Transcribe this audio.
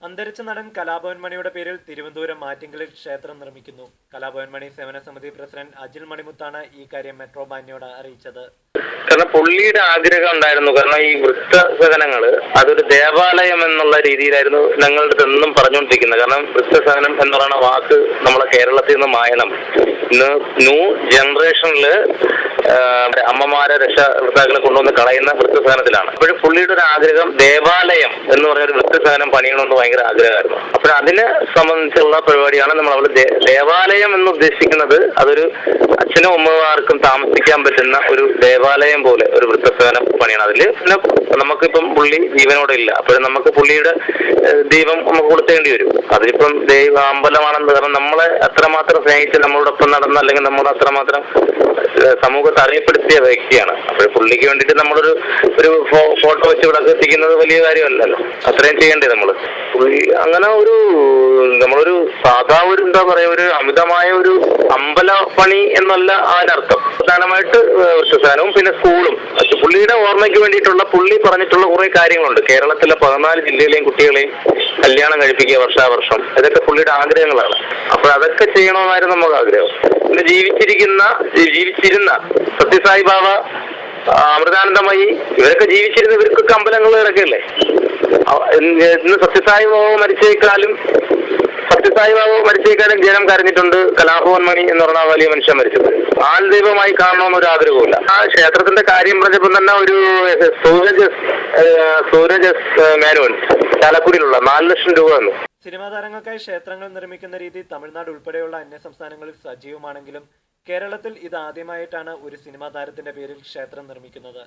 അന്തരിച്ച നടൻ കലാഭവൻ മണിയുടെ പേരിൽ തിരുവനന്തപുരം ആറ്റിങ്ങലിൽ ക്ഷേത്രം നിർമ്മിക്കുന്നു. കലാഭവൻ മണി സേവന സമിതി പ്രസിഡന്റ് അജിൽ മണിമുത്താണ് ഈ കാര്യം മെട്രോ ബാനിയോട് അറിയിച്ചത്. കാരണം പുള്ളിയുടെ ആഗ്രഹം ഉണ്ടായിരുന്നു. കാരണം ഈ വൃദ്ധസദനങ്ങള് അതൊരു ദേവാലയം എന്നുള്ള രീതിയിലായിരുന്നു ഞങ്ങളുടെ അടുത്ത് പറഞ്ഞുകൊണ്ടിരിക്കുന്നത്. കാരണം വൃദ്ധസദനം എന്ന് പറയുന്ന വാക്ക് നമ്മളെ കേരളത്തിൽ നിന്ന് മായണം. ഇന്ന് ന്യൂ ജനറേഷനില് അമ്മമാരെ രക്ഷകർത്താക്കളെ കൊണ്ടുവന്ന് കളയുന്ന വൃദ്ധസദനത്തിലാണ്. അപ്പോഴും പുള്ളിയുടെ ഒരു ആഗ്രഹം ദേവാലയം എന്ന് പറഞ്ഞൊരു വൃദ്ധസദനം പണിയണമെന്ന് ഭയങ്കര ആഗ്രഹമായിരുന്നു. അപ്പോൾ അതിനെ സംബന്ധിച്ചുള്ള പരിപാടിയാണ് നമ്മൾ അവിടെ ദേവാലയം എന്ന് ഉദ്ദേശിക്കുന്നത്. അതൊരു അച്ഛനും അമ്മമാർക്കും താമസിക്കാൻ പറ്റുന്ന ഒരു ദേവാലയം പോലെ ഒരു വൃദ്ധസദനം പണിയാണ്. അതിൽ പിന്നെ നമുക്കിപ്പം പുള്ളി ജീവനോടെ ഇല്ല, അപ്പോഴും നമുക്ക് പുള്ളിയുടെ ദൈവം നമുക്ക് കൊടുത്തേണ്ടി വരും. അതിലിപ്പം ദൈവ അമ്പലമാണെന്ന് കാരണം നമ്മളെ അത്രമാത്രം സ്നേഹിച്ച് നമ്മളോടൊപ്പം നടന്ന, അല്ലെങ്കിൽ നമ്മൾ അത്രമാത്രം സമൂഹത്തെ അറിയപ്പെടുത്തിയ വ്യക്തിയാണ്. അപ്പോൾ പുള്ളിക്ക് വേണ്ടിയിട്ട് നമ്മളൊരു ഫോട്ടോ വെച്ച് ഇവിടെ എത്തിക്കുന്നത് വലിയ കാര്യമല്ലല്ലോ. അത്രയും ചെയ്യണ്ടേ നമ്മള്. പുള്ളി അങ്ങനെ നമ്മളൊരു സാധാ എന്താ പറയാ, ഒരു അമിതമായ ഒരു അമ്പല പണി എന്നല്ല അതിനർത്ഥം. പ്രധാനമായിട്ട് വൃദ്ധസദനവും പിന്നെ സ്കൂളും പുള്ളിയുടെ ഓർമ്മയ്ക്ക് വേണ്ടിയിട്ടുള്ള പുള്ളി പറഞ്ഞിട്ടുള്ള കുറെ കാര്യങ്ങളുണ്ട്. കേരളത്തിലെ 14 ജില്ലയിലെയും കുട്ടികളെയും കല്യാണം കഴിപ്പിക്കുക വർഷാവർഷം. ഇതൊക്കെ പുള്ളിയുടെ ആഗ്രഹങ്ങളാണ്. അപ്പോൾ അതൊക്കെ ചെയ്യണമെന്നായിരുന്നു നമുക്ക് ആഗ്രഹം. പിന്നെ ജീവിച്ചിരുന്ന സത്യസായി ബാബ, അമൃതാനന്ദമയി, ഇവരൊക്കെ ജീവിച്ചിരുന്ന ഇവർക്കൊക്കെ അമ്പലങ്ങൾ കിടക്കല്ലേ. ഇന്ന് സത്യസായി ബാബു മരിച്ചേക്കാളും ജനം കരഞ്ഞിട്ടുണ്ട്. കലാഭവൻ മണി എന്ന് പറഞ്ഞ വലിയ മനുഷ്യൻ മരിച്ചത് ആൾ ദൈവമായി കാണണമെന്നൊരു ആഗ്രഹമില്ല. ആ ക്ഷേത്രത്തിന്റെ കാര്യം പറഞ്ഞപ്പോൾ തന്നെ ഒരു സൂരജ് മേനോൻ ചാലക്കുടിയിലുള്ള 4 ലക്ഷം രൂപ തന്നു. സിനിമാ താരങ്ങൾക്കായി ക്ഷേത്രങ്ങൾ നിർമ്മിക്കുന്ന രീതി തമിഴ്നാട് ഉൾപ്പെടെയുള്ള അന്യ സംസ്ഥാനങ്ങളിൽ സജീവമാണെങ്കിലും കേരളത്തിൽ ഇത് ആദ്യമായിട്ടാണ് ഒരു സിനിമാ താരത്തിന്റെ പേരിൽ ക്ഷേത്രം നിർമ്മിക്കുന്നത്.